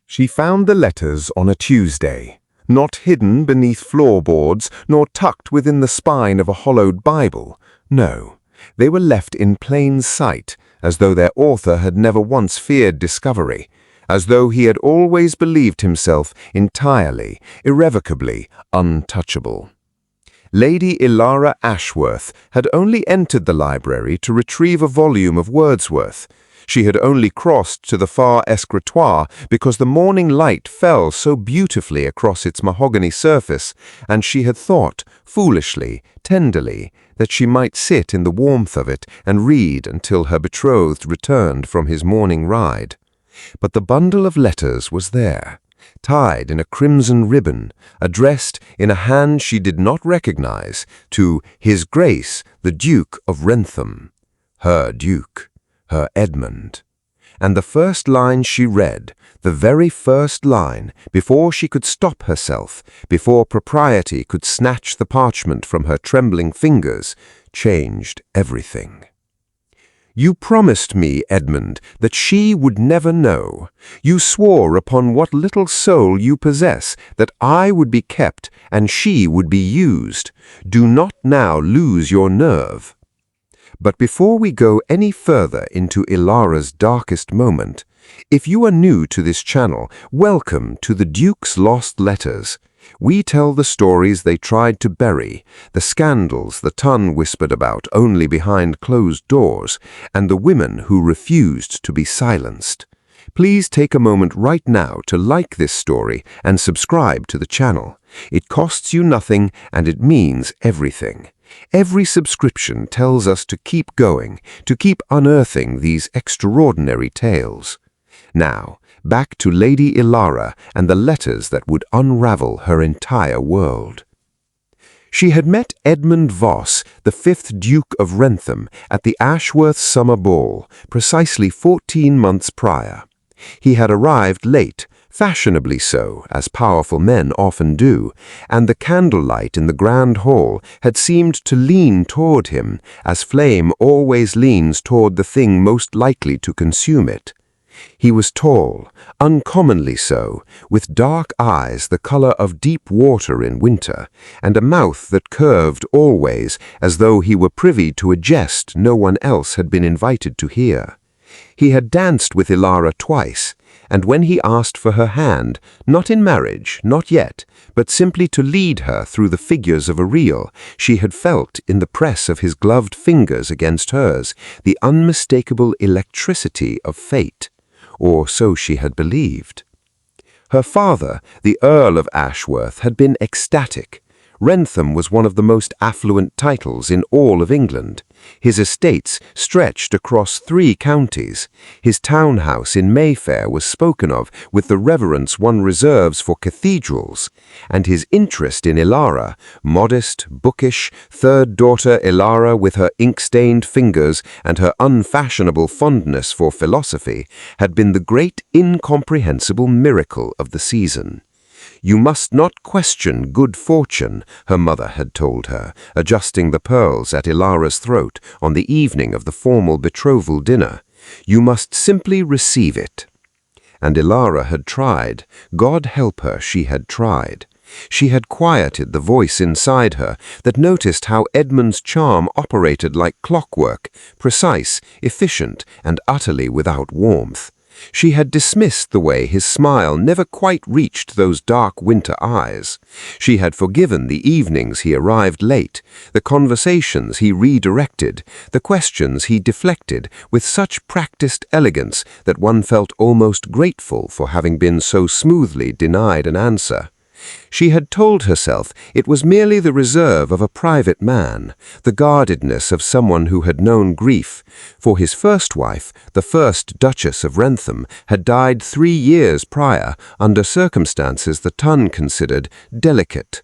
She found the letters on a Tuesday, not hidden beneath floorboards, nor tucked within the spine of a hollowed Bible. No, they were left in plain sight, as though their author had never once feared discovery, as though he had always believed himself entirely, irrevocably untouchable. Lady Elara Ashworth had only entered the library to retrieve a volume of Wordsworth. She had only crossed to the far escritoire because the morning light fell so beautifully across its mahogany surface, and she had thought, foolishly, tenderly, that she might sit in the warmth of it and read until her betrothed returned from his morning ride. But the bundle of letters was there, tied in a crimson ribbon, addressed in a hand she did not recognize, to His Grace the Duke of Wrentham, her Duke, her Edmund. And the first line she read, the very first line, before she could stop herself, before propriety could snatch the parchment from her trembling fingers, changed everything. You promised me, Edmund, that she would never know. You swore upon what little soul you possess that I would be kept and she would be used. Do not now lose your nerve. But before we go any further into Elara's darkest moment, if you are new to this channel, welcome to the Duke's Lost Letters. We tell the stories they tried to bury, the scandals the tongue whispered about only behind closed doors, and the women who refused to be silenced. Please take a moment right now to like this story and subscribe to the channel. It costs you nothing and it means everything. Every subscription tells us to keep going, to keep unearthing these extraordinary tales. Now, back to Lady Elara and the letters that would unravel her entire world. She had met Edmund Voss, the 5th Duke of Wrentham, at the Ashworth summer ball, precisely 14 months prior. He had arrived late, fashionably so, as powerful men often do, and the candlelight in the grand hall had seemed to lean toward him, as flame always leans toward the thing most likely to consume it. He was tall, uncommonly so, with dark eyes the color of deep water in winter, and a mouth that curved always as though he were privy to a jest no one else had been invited to hear. He had danced with Elara twice, and when he asked for her hand, not in marriage, not yet, but simply to lead her through the figures of a reel, she had felt in the press of his gloved fingers against hers the unmistakable electricity of fate. Or so she had believed. Her father, the Earl of Ashworth, had been ecstatic. Wrentham was one of the most affluent titles in all of England. His estates stretched across 3 counties. His townhouse in Mayfair was spoken of with the reverence one reserves for cathedrals, and his interest in Elara, modest, bookish, third daughter Elara with her ink-stained fingers and her unfashionable fondness for philosophy, had been the great incomprehensible miracle of the season. You must not question good fortune, her mother had told her, adjusting the pearls at Elara's throat on the evening of the formal betrothal dinner. You must simply receive it. And Elara had tried. God help her, she had tried. She had quieted the voice inside her that noticed how Edmund's charm operated like clockwork, precise, efficient, and utterly without warmth. She had dismissed the way his smile never quite reached those dark winter eyes. She had forgiven the evenings he arrived late, the conversations he redirected, the questions he deflected with such practiced elegance that one felt almost grateful for having been so smoothly denied an answer. She had told herself it was merely the reserve of a private man, the guardedness of someone who had known grief, for his first wife, the first Duchess of Wrentham, had died 3 years prior under circumstances the tongue considered delicate.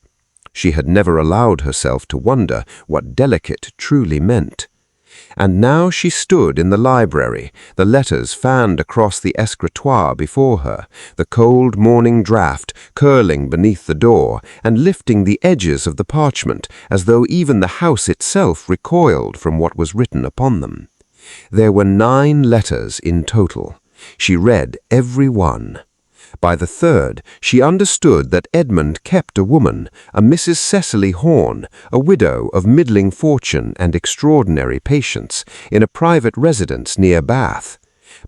She had never allowed herself to wonder what delicate truly meant. And now she stood in the library, the letters fanned across the escritoire before her, the cold morning draught curling beneath the door and lifting the edges of the parchment as though even the house itself recoiled from what was written upon them. There were 9 letters in total. She read every one. By the third, she understood that Edmund kept a woman, a Mrs. Cecily Horne, a widow of middling fortune and extraordinary patience, in a private residence near Bath.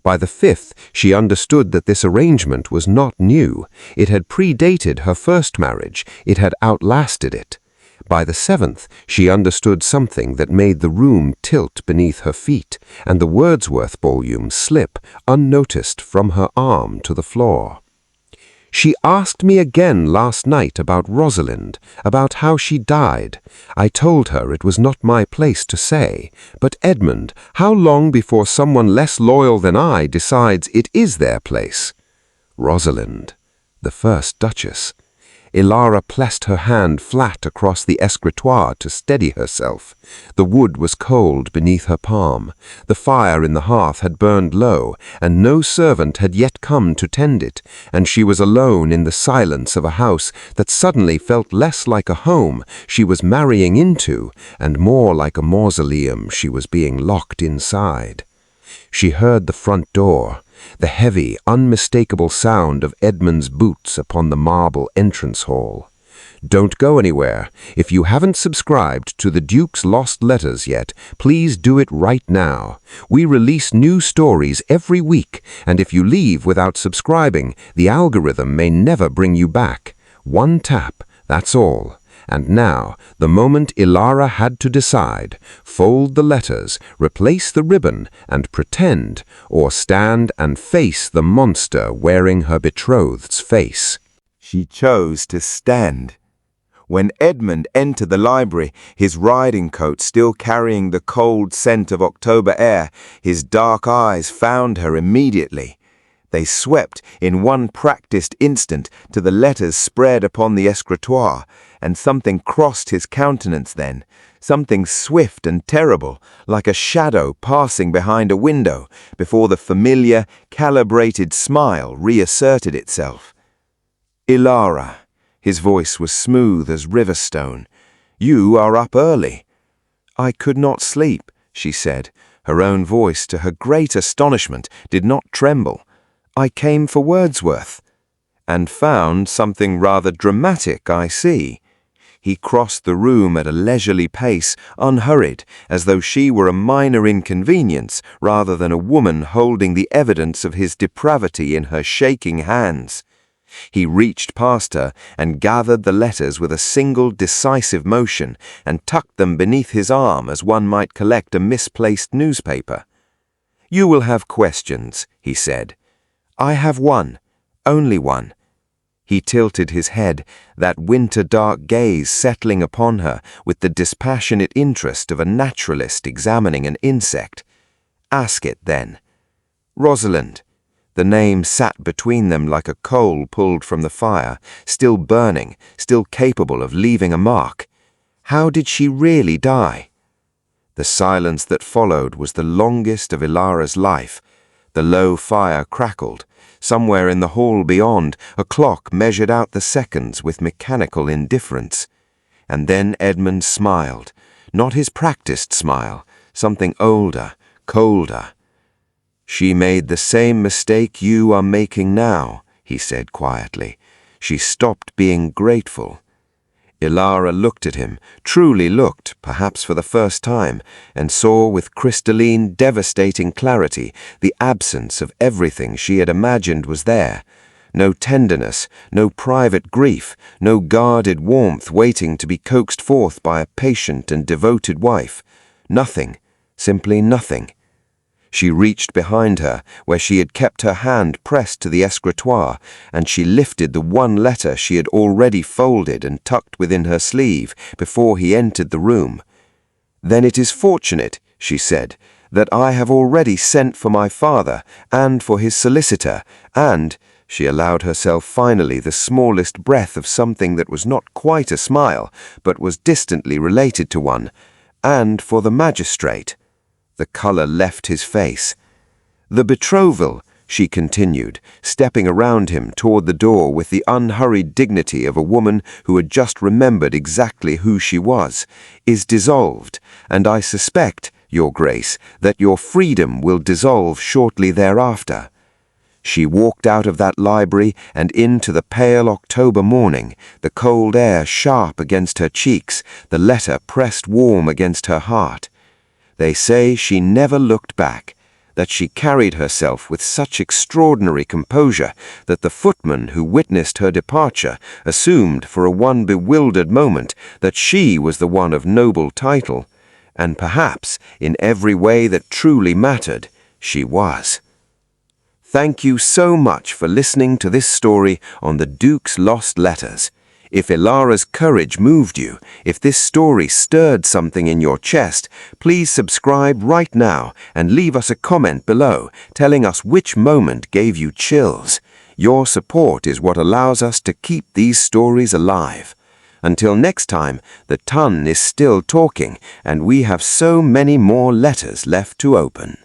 By the fifth, she understood that this arrangement was not new. It had predated her first marriage. It had outlasted it. By the seventh, she understood something that made the room tilt beneath her feet, and the Wordsworth volume slip, unnoticed, from her arm to the floor. She asked me again last night about Rosalind, about how she died. I told her it was not my place to say. But Edmund, how long before someone less loyal than I decides it is their place? Rosalind, the first Duchess. Elara pressed her hand flat across the escritoire to steady herself. The wood was cold beneath her palm. The fire in the hearth had burned low, and no servant had yet come to tend it, and she was alone in the silence of a house that suddenly felt less like a home she was marrying into, and more like a mausoleum she was being locked inside. She heard the front door, the heavy, unmistakable sound of Edmund's boots upon the marble entrance hall. Don't go anywhere. If you haven't subscribed to the Duke's Lost Letters yet, please do it right now. We release new stories every week, and if you leave without subscribing, the algorithm may never bring you back. One tap, that's all. And now, the moment Elara had to decide: fold the letters, replace the ribbon, and pretend, or stand and face the monster wearing her betrothed's face. She chose to stand. When Edmund entered the library, his riding coat still carrying the cold scent of October air, his dark eyes found her immediately. They swept in one practiced instant to the letters spread upon the escritoire, and something crossed his countenance then, something swift and terrible, like a shadow passing behind a window, before the familiar, calibrated smile reasserted itself. "Elara," his voice was smooth as riverstone, "you are up early." "I could not sleep," she said. Her own voice, to her great astonishment, did not tremble. "I came for Wordsworth." "And found something rather dramatic, I see." He crossed the room at a leisurely pace, unhurried, as though she were a minor inconvenience rather than a woman holding the evidence of his depravity in her shaking hands. He reached past her and gathered the letters with a single decisive motion and tucked them beneath his arm as one might collect a misplaced newspaper. "You will have questions," he said. "I have one, only one." He tilted his head, that winter-dark gaze settling upon her with the dispassionate interest of a naturalist examining an insect. "Ask it, then." "Rosalind." The name sat between them like a coal pulled from the fire, still burning, still capable of leaving a mark. How did she really die? The silence that followed was the longest of Elara's life. The low fire crackled. Somewhere in the hall beyond, a clock measured out the seconds with mechanical indifference. And then Edmund smiled, not his practiced smile, something older, colder. "She made the same mistake you are making now," he said quietly. "She stopped being grateful." Elara looked at him, truly looked, perhaps for the first time, and saw with crystalline, devastating clarity the absence of everything she had imagined was there. No tenderness, no private grief, no guarded warmth waiting to be coaxed forth by a patient and devoted wife. Nothing, simply nothing. She reached behind her, where she had kept her hand pressed to the escritoire, and she lifted the one letter she had already folded and tucked within her sleeve before he entered the room. "Then it is fortunate," she said, "that I have already sent for my father and for his solicitor, and—" she allowed herself finally the smallest breath of something that was not quite a smile, but was distantly related to one, "and for the magistrate." The colour left his face. "The betrothal," she continued, stepping around him toward the door with the unhurried dignity of a woman who had just remembered exactly who she was, "is dissolved, and I suspect, Your Grace, that your freedom will dissolve shortly thereafter." She walked out of that library and into the pale October morning, the cold air sharp against her cheeks, the letter pressed warm against her heart. They say she never looked back, that she carried herself with such extraordinary composure that the footman who witnessed her departure assumed for one bewildered moment that she was the one of noble title, and perhaps, in every way that truly mattered, she was. Thank you so much for listening to this story on the Duke's lost letters. If Elara's courage moved you, if this story stirred something in your chest, please subscribe right now and leave us a comment below telling us which moment gave you chills. Your support is what allows us to keep these stories alive. Until next time, the ton is still talking and we have so many more letters left to open.